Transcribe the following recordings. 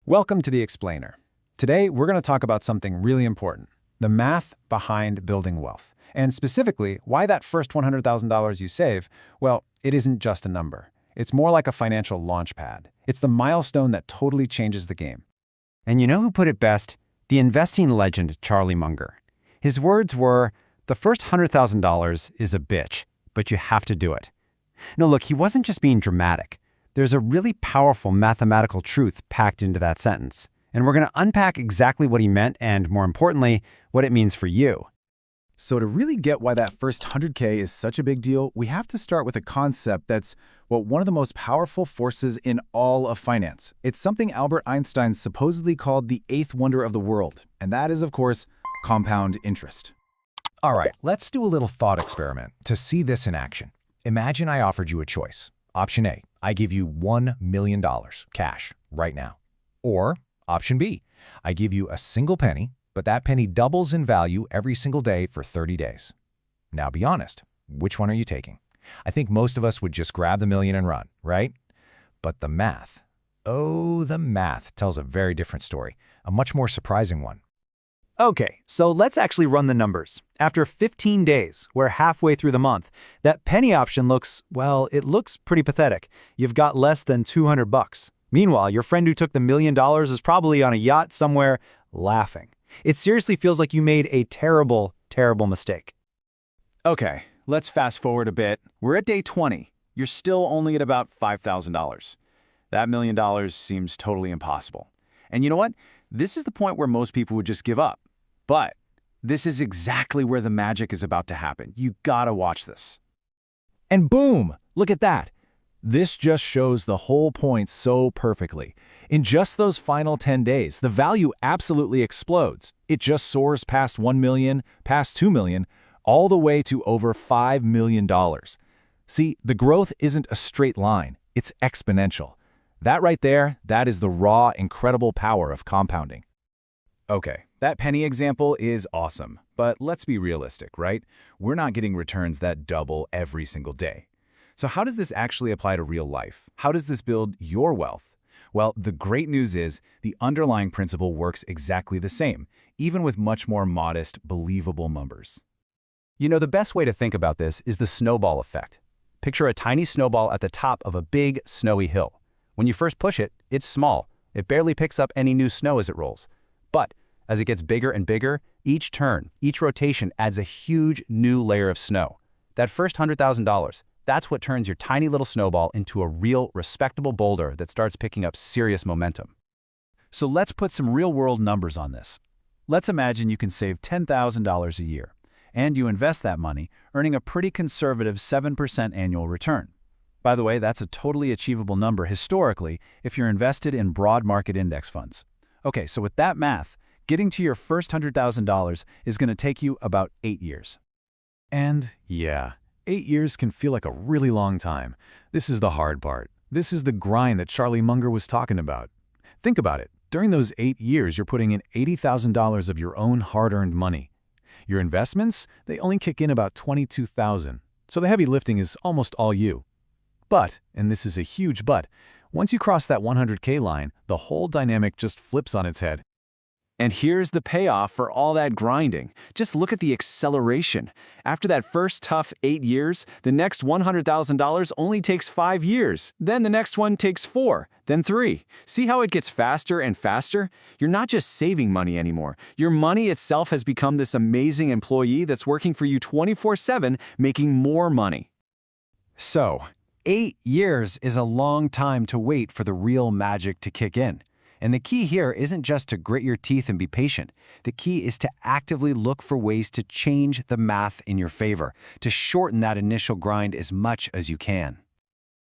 Welcome to The Explainer. Today, we're going to talk about something really important, the math behind building wealth. And specifically, why that first $100,000 you save, well, it isn't just a number. It's more like a financial launch pad. It's the milestone that totally changes the game. And you know who put it best? The investing legend, Charlie Munger. His words were, "The first $100,000 is a bitch, but you have to do it." No, look, he wasn't just being dramatic. There's a really powerful mathematical truth packed into that sentence. And we're going to unpack exactly what he meant and, more importantly, what it means for you. So to really get why that first 100K is such a big deal, we have to start with a concept that's, well, one of the most powerful forces in all of finance. It's something Albert Einstein supposedly called the eighth wonder of the world, and that is, of course, compound interest. All right, let's do a little thought experiment to see this in action. Imagine I offered you a choice. Option A, I give you $1 million cash right now. Or option B, I give you a single penny, but that penny doubles in value every single day for 30 days. Now be honest, which one are you taking? I think most of us would just grab the million and run, right? But the math, the math tells a very different story, a much more surprising one. Okay, so let's actually run the numbers. After 15 days, we're halfway through the month, that penny option looks, well, it looks pretty pathetic. You've got less than $200. Meanwhile, your friend who took the $1 million is probably on a yacht somewhere laughing. It seriously feels like you made a terrible, terrible mistake. Okay, let's fast forward a bit. We're at day 20. You're still only at about $5,000. That $1 million seems totally impossible. And you know what? This is the point where most people would just give up. But this is exactly where the magic is about to happen. You gotta watch this. And boom, look at that. This just shows the whole point so perfectly. In just those final 10 days, the value absolutely explodes. It just soars past 1 million, past 2 million, all the way to over $5 million. See, the growth isn't a straight line, it's exponential. That right there, that is the raw, incredible power of compounding. Okay, that penny example is awesome, but let's be realistic, right? We're not getting returns that double every single day. So how does this actually apply to real life? How does this build your wealth? Well, the great news is the underlying principle works exactly the same, even with much more modest, believable numbers. You know, the best way to think about this is the snowball effect. Picture a tiny snowball at the top of a big, snowy hill. When you first push it, it's small. It barely picks up any new snow as it rolls. But as it gets bigger and bigger, each turn, each rotation adds a huge new layer of snow. That first $100,000, that's what turns your tiny little snowball into a real, respectable boulder that starts picking up serious momentum. So let's put some real-world numbers on this. Let's imagine you can save $10,000 a year, and you invest that money, earning a pretty conservative 7% annual return. By the way, that's a totally achievable number historically if you're invested in broad market index funds. Okay, so with that math, getting to your first $100,000 is going to take you about 8 years. And yeah, 8 years can feel like a really long time. This is the hard part. This is the grind that Charlie Munger was talking about. Think about it. During those 8 years, you're putting in $80,000 of your own hard-earned money. Your investments, they only kick in about $22,000. So the heavy lifting is almost all you. But, and this is a huge but, once you cross that 100K line, the whole dynamic just flips on its head. And here's the payoff for all that grinding. Just look at the acceleration. After that first tough 8 years, the next $100,000 only takes 5 years. Then the next one takes 4, then 3. See how it gets faster and faster? You're not just saving money anymore. Your money itself has become this amazing employee that's working for you 24/7, making more money. So, 8 years is a long time to wait for the real magic to kick in. And the key here isn't just to grit your teeth and be patient. The key is to actively look for ways to change the math in your favor, to shorten that initial grind as much as you can.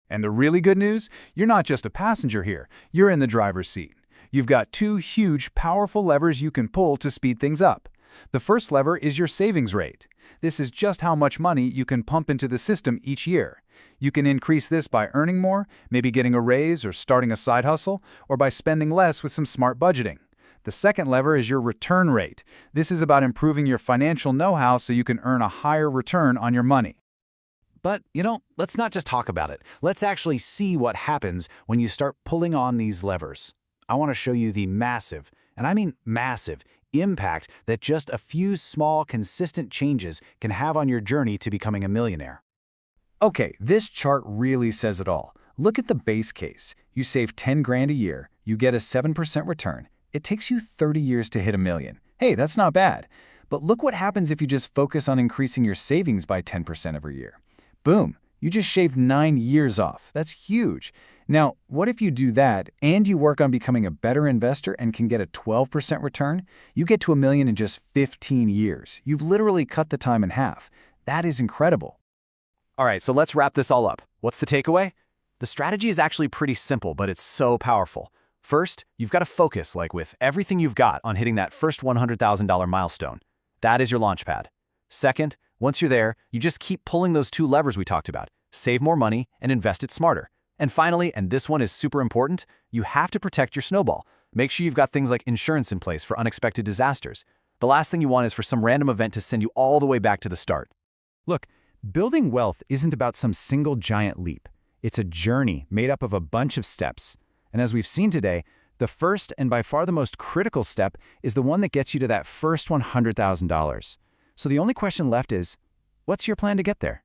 And the really good news? You're not just a passenger here. You're in the driver's seat. You've got 2 huge, powerful levers you can pull to speed things up. The first lever is your savings rate. This is just how much money you can pump into the system each year. You can increase this by earning more, maybe getting a raise or starting a side hustle, or by spending less with some smart budgeting. The second lever is your return rate. This is about improving your financial know-how so you can earn a higher return on your money. But, let's not just talk about it. Let's actually see what happens when you start pulling on these levers. I want to show you the massive, and I mean massive, impact that just a few small, consistent changes can have on your journey to becoming a millionaire. Okay, this chart really says it all. Look at the base case. You save 10 grand a year, you get a 7% return. It takes you 30 years to hit $1 million. Hey, that's not bad. But look what happens if you just focus on increasing your savings by 10% every year. Boom, you just shaved 9 years off. That's huge. Now, what if you do that and you work on becoming a better investor and can get a 12% return? You get to $1 million in just 15 years. You've literally cut the time in half. That is incredible. All right, so let's wrap this all up. What's the takeaway? The strategy is actually pretty simple, but it's so powerful. First, you've got to focus, like with everything you've got, on hitting that first $100,000 milestone. That is your launch pad. Second, once you're there, you just keep pulling those 2 levers we talked about. Save more money and invest it smarter. And finally, and this one is super important, you have to protect your snowball. Make sure you've got things like insurance in place for unexpected disasters. The last thing you want is for some random event to send you all the way back to the start. Look, building wealth isn't about some single giant leap. It's a journey made up of a bunch of steps. And as we've seen today, the first and by far the most critical step is the one that gets you to that first $100,000. So the only question left is, what's your plan to get there?